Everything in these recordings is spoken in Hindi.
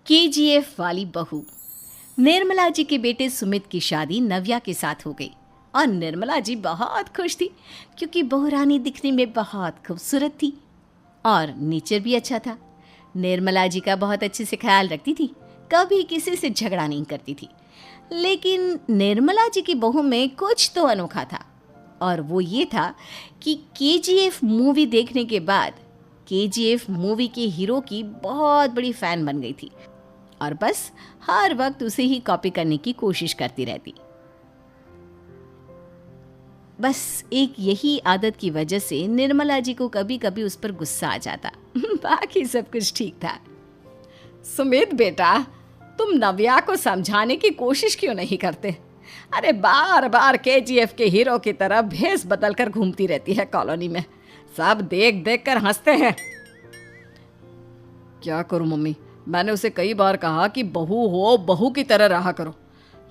केजीएफ वाली बहू। निर्मला जी के बेटे सुमित की शादी नव्या के साथ हो गई और निर्मला जी बहुत खुश थी क्योंकि बहू रानी दिखने में बहुत खूबसूरत थी और नेचर भी अच्छा था। निर्मला जी का बहुत अच्छे से ख्याल रखती थी, कभी किसी से झगड़ा नहीं करती थी। लेकिन निर्मला जी की बहू में कुछ तो अनोखा था और वो ये था कि केजीएफ मूवी देखने के बाद केजीएफ मूवी के हीरो की बहुत बड़ी फ़ैन बन गई थी और बस हर वक्त उसे ही कॉपी करने की कोशिश करती रहती। बस एक यही आदत की वजह से निर्मला जी को कभी कभी उस पर गुस्सा आ जाता। बाकी सब कुछ ठीक था। सुमित बेटा, तुम नव्या को समझाने की कोशिश क्यों नहीं करते? अरे बार बार केजीएफ के हीरो की तरह भेस बदल कर घूमती रहती है कॉलोनी में, सब देख देख कर हंसते हैं। क्या करूं मम्मी, मैंने उसे कई बार कहा कि बहू हो बहू की तरह रहा करो,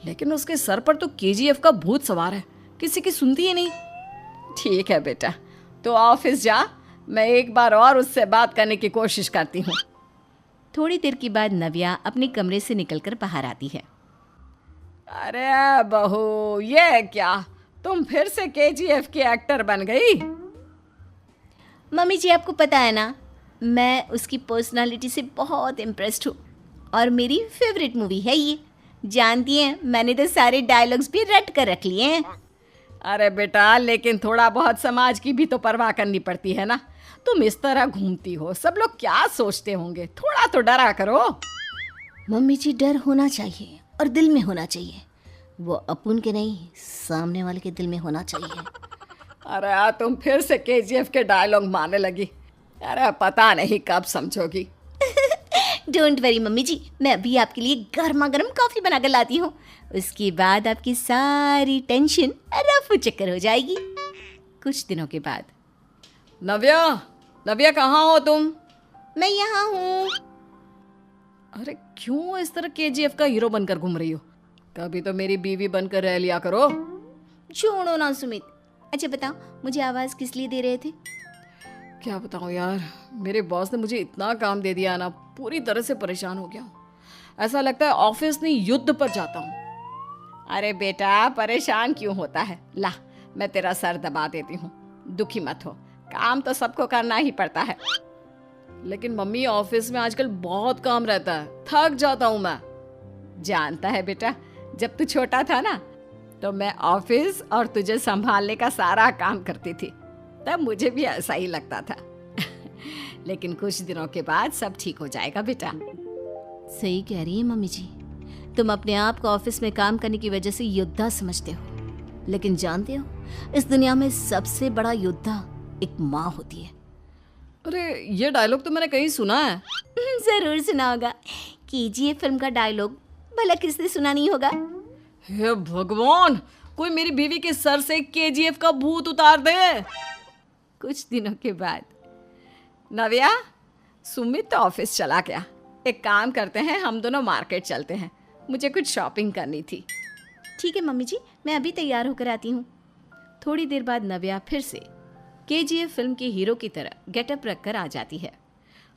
लेकिन उसके सर पर तो केजीएफ का भूत सवार है, किसी की सुनती ही नहीं। ठीक है बेटा, तो ऑफिस जा, मैं एक बार और उससे बात करने की कोशिश करती हूँ। थोड़ी देर के बाद नव्या अपने कमरे से निकलकर बाहर आती है। अरे बहू, ये क्या, तुम फिर से केजीएफ की एक्टर बन गई? मम्मी जी, आपको पता है ना, मैं उसकी पर्सनालिटी से बहुत इम्प्रेस्ड हूँ और मेरी फेवरेट मूवी है ये। जानती हैं, मैंने तो सारे डायलॉग्स भी रट कर रख लिए हैं। अरे बेटा, लेकिन थोड़ा बहुत समाज की भी तो परवाह करनी पड़ती है ना। तुम इस तरह घूमती हो, सब लोग क्या सोचते होंगे, थोड़ा तो डरा करो। मम्मी जी, डर होना चाहिए और दिल में होना चाहिए, वो अपुन के नहीं सामने वाले के दिल में होना चाहिए। अरे तुम फिर से केजीएफ के डायलॉग मारने लगी। अरे पता नहीं कब समझोगी। डोंट वरी मम्मी जी, मैं अभी आपके लिए गर्मा गर्म कॉफ़ी बना कर लाती हूँ, उसके बाद आपकी सारी टेंशन रफू चक्कर हो जाएगी। कुछ दिनों के बाद। नव्या, नव्या कहाँ हो तुम? मैं यहाँ हूँ। अरे क्यों इस तरह केजीएफ का हीरो बनकर घूम रही हो? कभी तो मेरी बीवी बनकर रह लिया करो। छोड़ो ना सुमित। अच्छा बताओ, मुझे आवाज़ किस लिए दे रहे थे? क्या बताऊँ यार, मेरे बॉस ने मुझे इतना काम दे दिया ना, पूरी तरह से परेशान हो गया हूँ। ऐसा लगता है ऑफिस नहीं युद्ध पर जाता हूँ। अरे बेटा, परेशान क्यों होता है, ला मैं तेरा सर दबा देती हूँ, दुखी मत हो, काम तो सबको करना ही पड़ता है। लेकिन मम्मी, ऑफिस में आजकल बहुत काम रहता है, थक जाता हूँ मैं। जानता है बेटा, जब तू छोटा था ना, तो मैं ऑफिस और तुझे संभालने का सारा काम करती थी, तब मुझे भी ऐसा ही लगता था। लेकिन कुछ दिनों के बाद सब ठीक हो जाएगा बेटा। सही कह रही है मम्मी जी, तुम अपने आप को ऑफिस में काम करने की वजह से योद्धा समझते हो, लेकिन जानते हो, इस दुनिया में सबसे बड़ा योद्धा एक माँ होती है। अरे ये डायलॉग तो मैंने कहीं सुना है। जरूर सुना होगा, केजीएफ फिल्म का डायलॉग, भला किसने सुना नहीं होगा। हे भगवान, कोई मेरी बीवी के सर से केजीएफ का भूत उतार दे। कुछ दिनों के बाद। नव्या, सुमित तो ऑफिस चला गया, एक काम करते हैं, हम दोनों मार्केट चलते हैं, मुझे कुछ शॉपिंग करनी थी। ठीक है मम्मी जी, मैं अभी तैयार होकर आती हूँ। थोड़ी देर बाद नव्या फिर से केजीएफ फिल्म के हीरो की तरह गेटअप रखकर आ जाती है।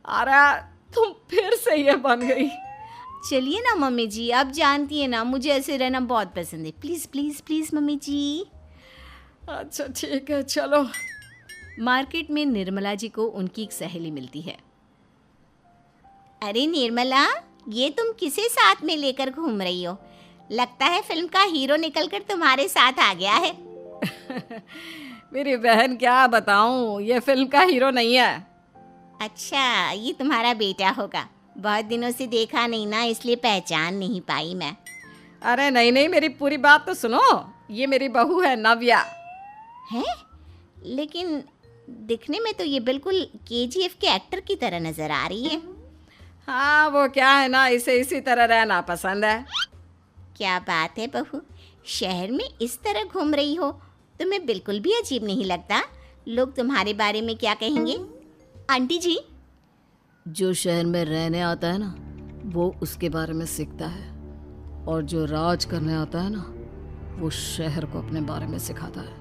अरे तुम फिर से ये बन गई। चलिए ना मम्मी जी, आप जानती है ना, मुझे ऐसे रहना बहुत पसंद है। प्लीज़ प्लीज़ प्लीज़ मम्मी जी। अच्छा ठीक है, चलो। मार्केट में निर्मला जी को उनकी एक सहेली मिलती है। अरे निर्मला, ये तुम किसे साथ में लेकर घूम रही हो? लगता है फिल्म का हीरो निकलकर तुम्हारे साथ आ गया है। मेरी बहन, क्या बताऊं, ये फिल्म का हीरो नहीं है। अच्छा, ये तुम्हारा बेटा होगा, बहुत दिनों से देखा नहीं ना, इसलिए पहचान नहीं पाई मैं। अरे नहीं नहीं, मेरी पूरी बात तो सुनो, ये मेरी बहू है नव्या। है? लेकिन दिखने में तो ये बिल्कुल केजीएफ के एक्टर की तरह नजर आ रही है। हाँ, वो क्या है ना, इसे इसी तरह रहना पसंद है। क्या बात है बहू, शहर में इस तरह घूम रही हो, तुम्हें बिल्कुल भी अजीब नहीं लगता? लोग तुम्हारे बारे में क्या कहेंगे? आंटी जी, जो शहर में रहने आता है ना, वो उसके बारे में सीखता है, और जो राज करने आता है ना, वो शहर को अपने बारे में सिखाता है।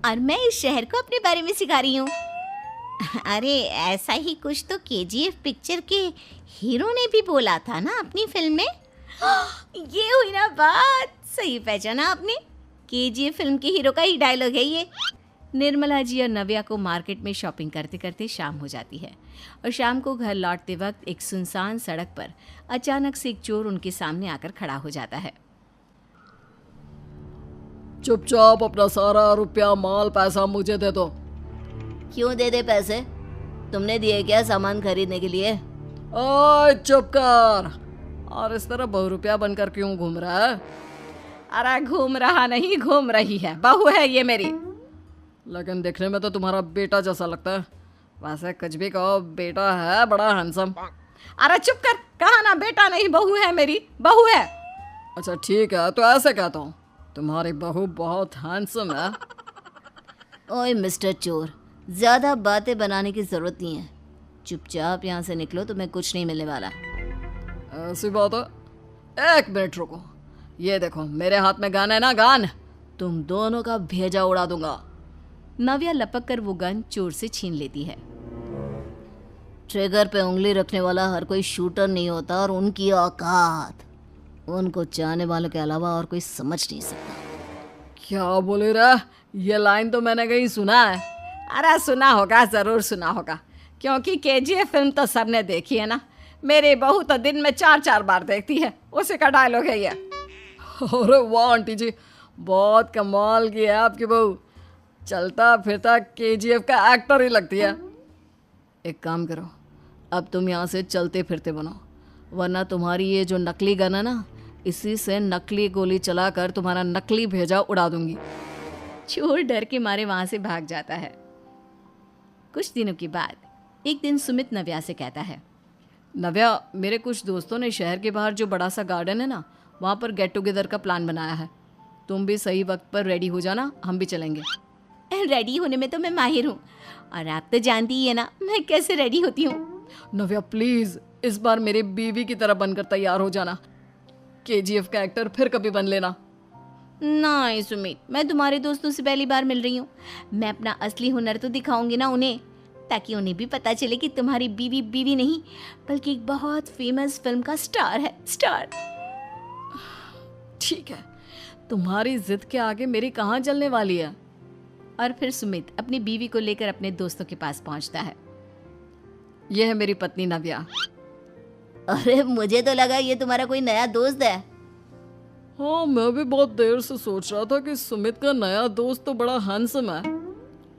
और मैं इस शहर को अपने बारे में सिखा रही हूँ। अरे ऐसा ही कुछ तो केजीएफ पिक्चर के हीरो ने भी बोला था ना अपनी फिल्म में। ये हुई ना बात, सही पहचाना आपने। केजीएफ फिल्म के हीरो का ही डायलॉग है ये। निर्मला जी और नव्या को मार्केट में शॉपिंग करते करते शाम हो जाती है और शाम को घर लौटते वक्त एक सुनसान सड़क पर अचानक से एक चोर उनके सामने आकर खड़ा हो जाता है। चुपचाप अपना सारा रुपया माल पैसा मुझे दे दो। क्यों दे दे पैसे? तुमने दिए क्या सामान खरीदने के लिए? ओए चुप कर। और इस तरह बहुरुपया बनकर क्यों घूम रहा है? अरे घूम रहा नहीं, घूम रही है, बहू है ये मेरी। लेकिन देखने में तो तुम्हारा बेटा जैसा लगता है। वैसे कुछ भी कहो, बेटा है बड़ा हैंडसम। अरे चुप कर, कहा ना बेटा नहीं बहू है मेरी, बहू है। अच्छा ठीक है, तो ऐसे कहता हूँ, तुम्हारी बहू बहुत हैंडसम है। ओए मिस्टर चोर, ज़्यादा बातें बनाने की ज़रूरत नहीं है। चुपचाप यहाँ से निकलो, तुम्हें कुछ नहीं मिलने वाला। ऐसी बात है। एक मिनट रुको, ये देखो मेरे हाथ में गन है ना, गन। तुम दोनों का भेजा उड़ा दूंगा। नव्या लपक कर वो गन चोर से छीन लेती है। ट्रिगर पे उंगली रखने वाला हर कोई शूटर नहीं होता, और उनकी औकात उनको चाहने वालों के अलावा और कोई समझ नहीं सकता। क्या बोले रे? ये लाइन तो मैंने कहीं सुना है। अरे सुना होगा, ज़रूर सुना होगा, क्योंकि केजीएफ फिल्म तो सबने देखी है ना। मेरी बहू तो दिन में 4-4 बार देखती है, उसी का डायलॉग है ये। अरे वाह आंटी जी, बहुत कमाल की है आपकी बहू। चलता फिरता केजीएफ का एक्टर ही लगती है। एक काम करो, अब तुम यहाँ से चलते फिरते बनो, वरना तुम्हारी ये जो नकली गन है ना, इसी से नकली गोली चलाकर तुम्हारा नकली भेजा उड़ा दूंगी। चोर डर के मारे वहां से भाग जाता है। कुछ दिनों के बाद एक दिन सुमित नव्या से कहता है, नव्या, मेरे कुछ दोस्तों ने शहर के बाहर जो बड़ा सा गार्डन है ना, वहाँ पर गेट टुगेदर का प्लान बनाया है। तुम भी सही वक्त पर रेडी हो जाना, हम भी चलेंगे। रेडी होने में तो मैं माहिर हूँ, और आप तो जानती ही है ना मैं कैसे रेडी होती हूँ। नव्या प्लीज, इस बार मेरी बीवी की तरह बनकर तैयार हो जाना। केजीएफ का एक्टर फिर कभी बन लेना। नहीं सुमित, मैं तुम्हारे दोस्तों से पहली बार मिल रही हूँ। मैं अपना असली हुनर तो दिखाऊंगी ना उन्हें, ताकि उन्हें भी पता चले कि तुम्हारी बीवी बीवी नहीं, बल्कि एक बहुत फेमस फिल्म का स्टार है, स्टार। ठीक है, तुम्हारी जिद के आगे मेरी कहाँ चलने वाली है। और फिर सुमित अपनी बीवी को लेकर अपने दोस्तों के पास पहुंचता है। यह है मेरी पत्नी नव्या। अरे मुझे तो लगा ये तुम्हारा कोई नया दोस्त है। हाँ, मैं भी बहुत देर से सोच रहा था कि सुमित का नया दोस्त तो बड़ा हैंडसम है।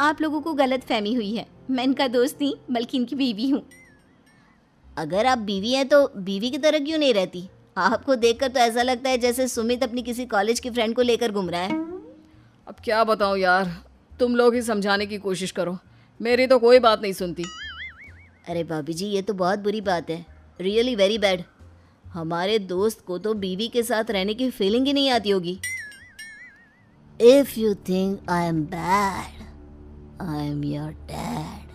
आप लोगों को गलत फहमी हुई है, मैं इनका दोस्त नहीं बल्कि इनकी बीवी हूँ। अगर आप बीवी हैं तो बीवी की तरह क्यों नहीं रहती? आपको देखकर तो ऐसा लगता है जैसे सुमित अपनी किसी कॉलेज की फ्रेंड को लेकर घूम रहा है। अब क्या बताऊँ यार, तुम लोग ही समझाने की कोशिश करो, मेरी तो कोई बात नहीं सुनती। अरे भाभी जी, ये तो बहुत बुरी बात है, रियली वेरी बैड। हमारे दोस्त को तो बीवी के साथ रहने की फीलिंग ही नहीं आती होगी। If you think I am bad, I am your dad.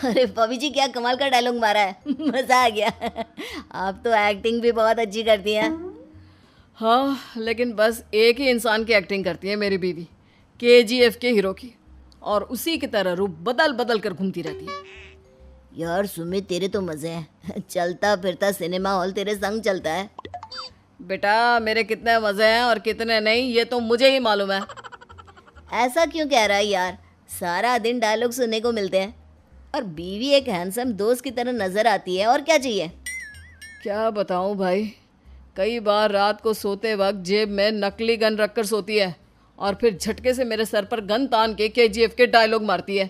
अरे भाभी जी, क्या कमाल का डायलॉग मारा है, मजा आ गया। आप तो एक्टिंग भी बहुत अच्छी करती हैं। हाँ, लेकिन बस एक ही इंसान की एक्टिंग करती है मेरी बीवी, केजीएफ के हीरो की, और उसी की तरह रूप बदल बदल कर घूमती रहती है। यार सुमित, तेरे तो मजे हैं, चलता फिरता सिनेमा हॉल तेरे संग चलता है। बेटा, मेरे कितने मजे हैं और कितने नहीं ये तो मुझे ही मालूम है। ऐसा क्यों कह रहा है यार, सारा दिन डायलॉग सुनने को मिलते हैं, और बीवी एक हैंडसम दोस्त की तरह नजर आती है, और क्या चाहिए। क्या बताऊं भाई, कई बार रात को सोते वक्त जेब में नकली गन रखकर सोती है, और फिर झटके से मेरे सर पर गन तान के केजीएफ के डायलॉग मारती है।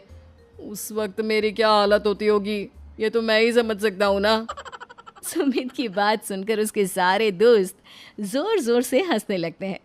उस वक्त मेरी क्या हालत होती होगी, ये तो मैं ही समझ सकता हूँ ना। सुमित की बात सुनकर उसके सारे दोस्त जोर जोर से हंसने लगते हैं।